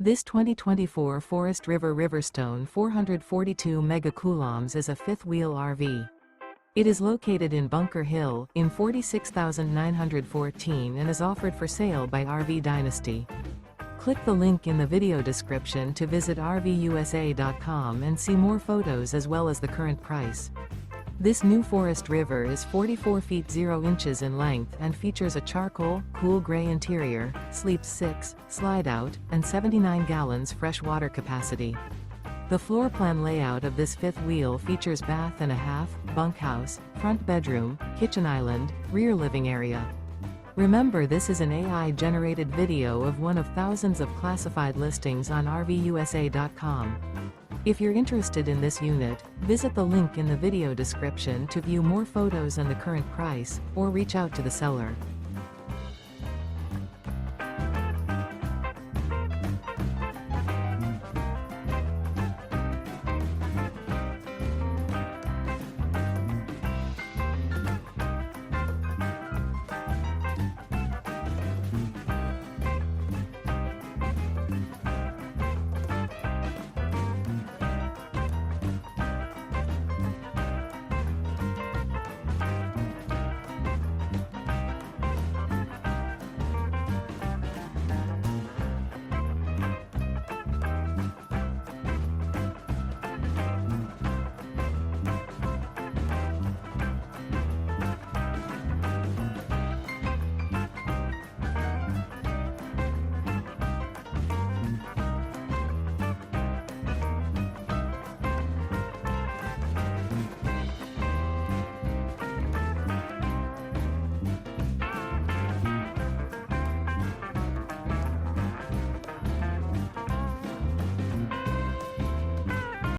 This 2024 Forest River RiverStone 442 megacoulombs is a fifth-wheel RV. It is located in Bunker Hill, in 46,914 and is offered for sale by RV Dynasty. Click the link in the video description to visit RVUSA.com and see more photos as well as the current price. This new Forest River is 44 feet 0 inches in length and features a charcoal, cool gray interior, sleeps 6, slide-out, and 79 gallons fresh water capacity. The floor plan layout of this fifth wheel features bath and a half, bunkhouse, front bedroom, kitchen island, rear living area. Remember, this is an AI-generated video of one of thousands of classified listings on RVUSA.com. If you're interested in this unit, visit the link in the video description to view more photos and the current price, or reach out to the seller.